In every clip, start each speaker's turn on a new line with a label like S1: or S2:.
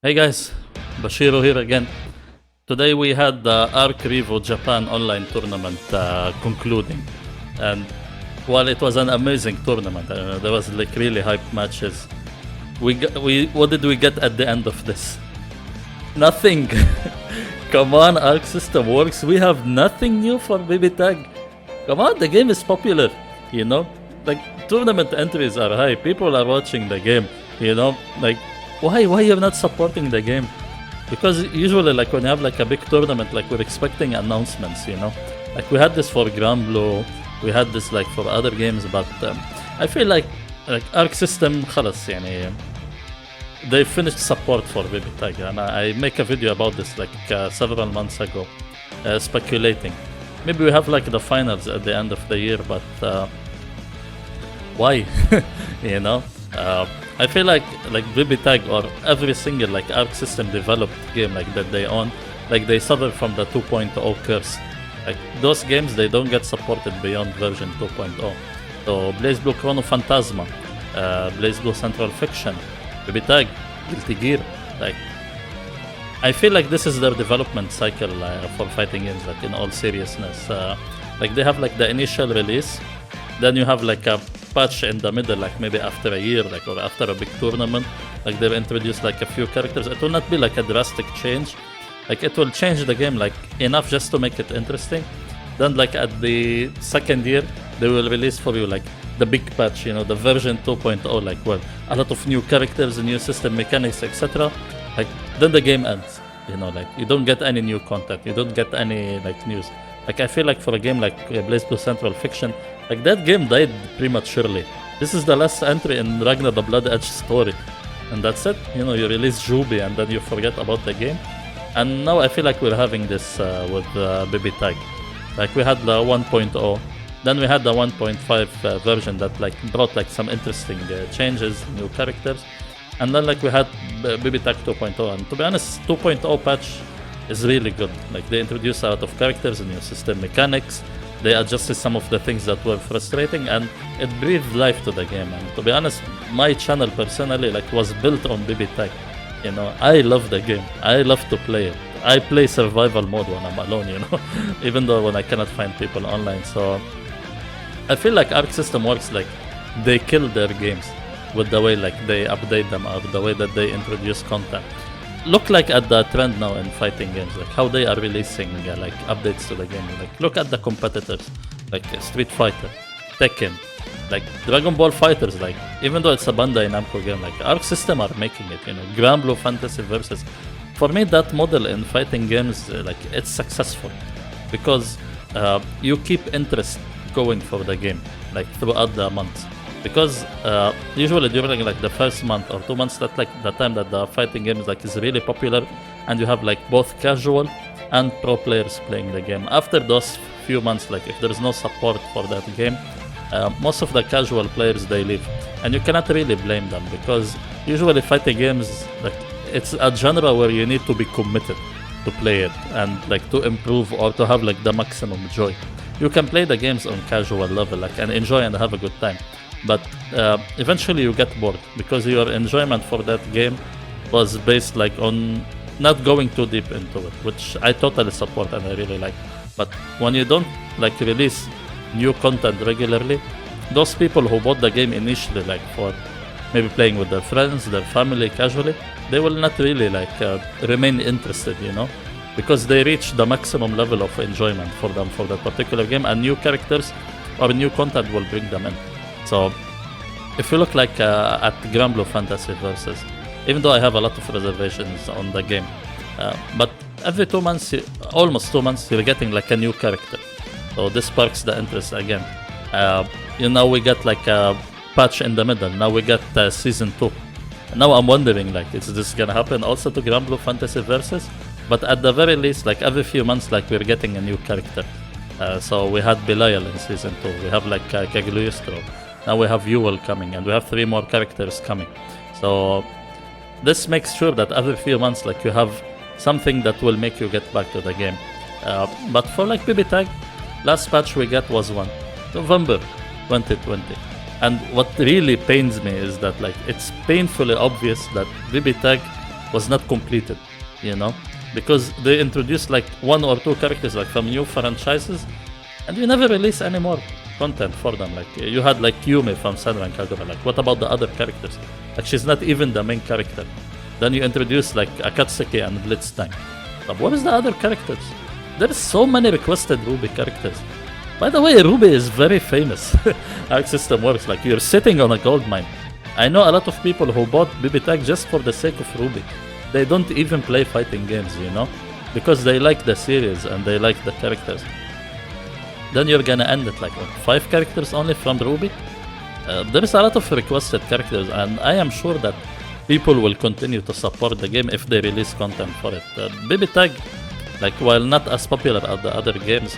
S1: Hey guys, Bashiro here again. Today we had the Arc Revo Japan online tournament concluding, and while it was an amazing tournament, there was like really hype matches. What did we get at the end of this? Nothing. Come on, Arc system works. We have nothing new for BBTAG. Come on, the game is popular. You know, like tournament entries are high. People are watching the game. You know, like. Why you're not supporting the game? Because usually like when you have like a big tournament, like we're expecting announcements, you know? Like we had this for Grand Blue, we had this like for other games, but I feel like Arc System خلص يعني they finished support for BBTAG, and I make a video about this like several months ago, speculating. Maybe we have like the finals at the end of the year, but why? You know? I feel like BBTAG or every single like Arc System developed game like that they own, like they suffer from the 2.0 curse. Like those games, they don't get supported beyond version 2.0. So BlazBlue Chrono Phantasma, BlazBlue Central Fiction, BBTAG, Guilty Gear. Like I feel like this is their development cycle for fighting games. Like in all seriousness, like they have like the initial release, then you have like a patch in the middle, like maybe after a year, like or after a big tournament, like they've introduced like a few characters. It will not be like a drastic change, like it will change the game like enough just to make it interesting. Then like at the second year they will release for you like the big patch, you know, the version 2.0, like well a lot of new characters, new system mechanics, etc. Like then the game ends, you know, like you don't get any new content, you don't get any like news. Like I feel like for a game like BlazBlue Central Fiction, like that game died prematurely. This is the last entry in Ragnar the Blood Edge story, and that's it. You know, you release Jubi and then you forget about the game. And now I feel like we're having this with BBTAG. Like we had the 1.0, then we had the 1.5 version that like brought like some interesting changes, new characters, and then like we had BBTAG 2.0. And to be honest, 2.0 patch is really good. Like they introduced a lot of characters, new system mechanics. They adjusted some of the things that were frustrating, and it breathed life to the game. And to be honest, my channel personally like was built on BBTAG. You know, I love the game. I love to play it. I play survival mode when I'm alone, you know, even though when I cannot find people online. So I feel like Arc System works like they kill their games with the way like they update them or the way that they introduce content. Look like at the trend now in fighting games, like how they are releasing like updates to the game. Like look at the competitors, like Street Fighter, Tekken, like Dragon Ball Fighters. Like even though it's a Bandai Namco game, like Arc System are making it. You know, Grand Blue Fantasy Versus. For me, that model in fighting games, like it's successful because you keep interest going for the game, like throughout the months. Because usually during like the first month or 2 months, that like the time that the fighting game is like is really popular, and you have like both casual and pro players playing the game. After those few months, like if there is no support for that game, most of the casual players they leave, and you cannot really blame them because usually fighting games like it's a genre where you need to be committed to play it and like to improve or to have like the maximum joy. You can play the games on casual level like and enjoy and have a good time. But eventually you get bored because your enjoyment for that game was based like on not going too deep into it, which I totally support and I really like. But when you don't like release new content regularly, those people who bought the game initially like for maybe playing with their friends, their family casually, they will not really like remain interested, you know, because they reach the maximum level of enjoyment for them for that particular game, and new characters or new content will bring them in. So if you look like at Grand Blue Fantasy Versus, even though I have a lot of reservations on the game, but every 2 months, almost 2 months, you're getting like a new character. So this sparks the interest again. You know, we get like a patch in the middle. Now we get season 2. Now I'm wondering like, is this gonna happen also to Grand Blue Fantasy Versus? But at the very least, like every few months, like we're getting a new character. So we had Belial in season 2. We have like Cagliostro. Now we have Ewell coming, and we have 3 more characters coming. So this makes sure that every few months, like you have something that will make you get back to the game. But for like BBTAG, last patch we got was November 2020. And what really pains me is that like it's painfully obvious that BBTAG was not completed, you know, because they introduced like 1 or 2 characters like from new franchises, and you never release any more content for them. Like you had like Yumi from Senran Kagura. Like what about the other characters? Like she's not even the main character. Then you introduce like Akatsuki and Blitzstang. But what is the other characters? There's so many requested Ruby characters. By the way, Ruby is very famous. How the system works, like you're sitting on a gold mine. I know a lot of people who bought BBTAG just for the sake of Ruby. They don't even play fighting games, you know, because they like the series and they like the characters. Then you're gonna end it like 5 characters only from Ruby. There is a lot of requested characters, and I am sure that people will continue to support the game if they release content for it. BBTAG, like while not as popular as the other games,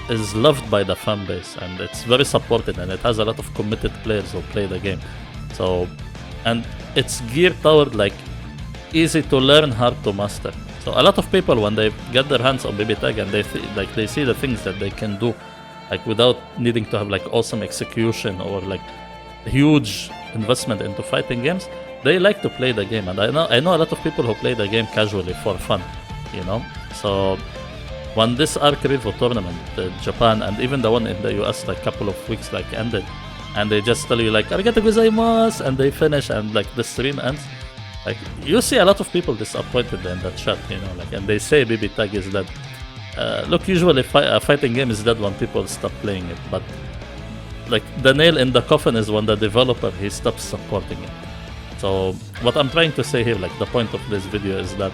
S1: is loved by the fan base, and it's very supported, and it has a lot of committed players who play the game. So, and it's geared toward like easy to learn, hard to master. So a lot of people, when they get their hands on BBTAG and they see the things that they can do, like without needing to have like awesome execution or like huge investment into fighting games, they like to play the game. And I know a lot of people who play the game casually for fun, you know. So when this Arc Revo tournament, Japan and even the one in the US like couple of weeks like ended, and they just tell you like arigato gozaimasu, and they finish and like the stream ends, like you see a lot of people disappointed in that chat, you know, like, and they say BBTAG is dead. Look, usually a fighting game is dead when people stop playing it, but like the nail in the coffin is when the developer he stops supporting it. So what I'm trying to say here, like the point of this video is that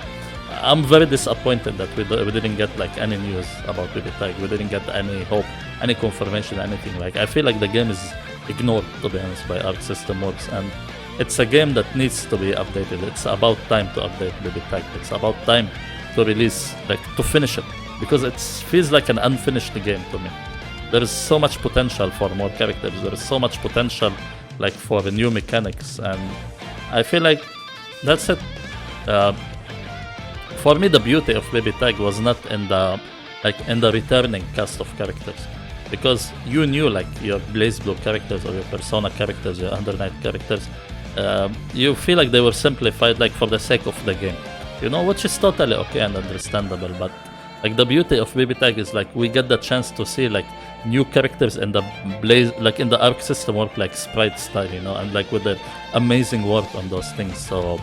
S1: I'm very disappointed that we didn't get like any news about BBTAG. We didn't get any hope, any confirmation, anything. Like I feel like the game is ignored, to be honest, by Arc System Works, and it's a game that needs to be updated. It's about time to update BBTAG. It's about time to release, like to finish it, because it feels like an unfinished game to me. There is so much potential for more characters. There is so much potential like for new mechanics, and I feel like that's it. For me, the beauty of BBTAG was not in the returning cast of characters, because you knew like your BlazBlue characters or your Persona characters, your Under Night characters, you feel like they were simplified like for the sake of the game, you know, which is totally okay and understandable. But like the beauty of BBTAG is like we get the chance to see like new characters in the like in the Arc System work, like sprite style, you know, and like with the amazing work on those things. So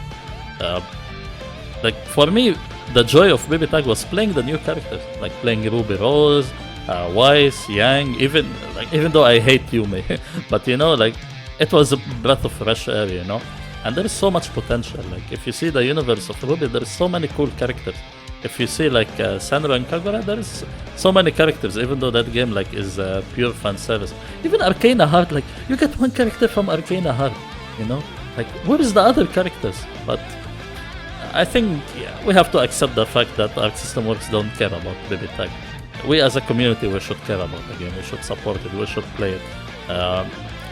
S1: like for me, the joy of BBTAG was playing the new characters, like playing Ruby Rose, Weiss, Yang, even though I hate Yumi, but you know, like it was a breath of fresh air, you know. And there is so much potential. Like if you see the universe of Ruby, there is so many cool characters. If you see like Senran and Kagura, there is so many characters, even though that game like is pure fan service. Even Arcana Heart, like you get one character from Arcana Heart, you know, like where is the other characters? But I think we have to accept the fact that Arc System Works don't care about BBTAG. We as a community, we should care about the game. We should support it. We should play it.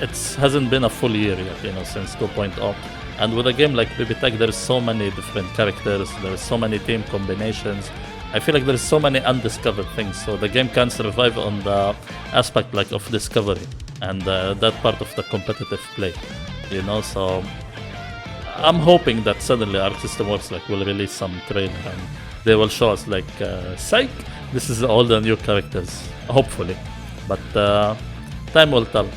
S1: It hasn't been a full year yet, you know, since 2.0. And with a game like BBTAG, there's so many different characters. There's so many team combinations. I feel like there's so many undiscovered things. So the game can survive on the aspect like of discovery and that part of the competitive play, you know. So I'm hoping that suddenly Arc System Works like will release some trailer and they will show us like psych, this is all the new characters, hopefully. But time will tell.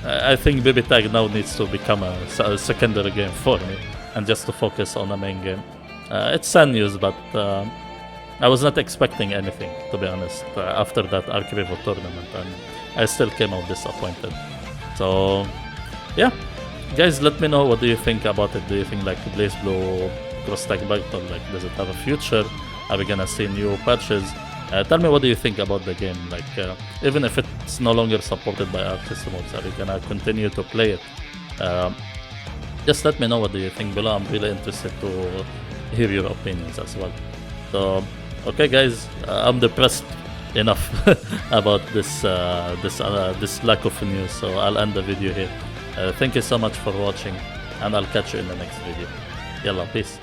S1: I think BBTAG now needs to become a secondary game for me and just to focus on the main game. It's sad news, but I was not expecting anything, to be honest, after that Arc Revo tournament, and I still came out disappointed. So yeah, guys, let me know what do you think about it. Do you think like BlazBlue Cross Tag Battle, like does it have a future? Are we gonna see new patches? Tell me what do you think about the game, like even if it's no longer supported by Arc System Works, are you gonna continue to play it? Just let me know what do you think below. I'm really interested to hear your opinions as well. So okay guys, I'm depressed enough about this lack of news, so I'll end the video here. Thank you so much for watching, and I'll catch you in the next video. Yalla, peace.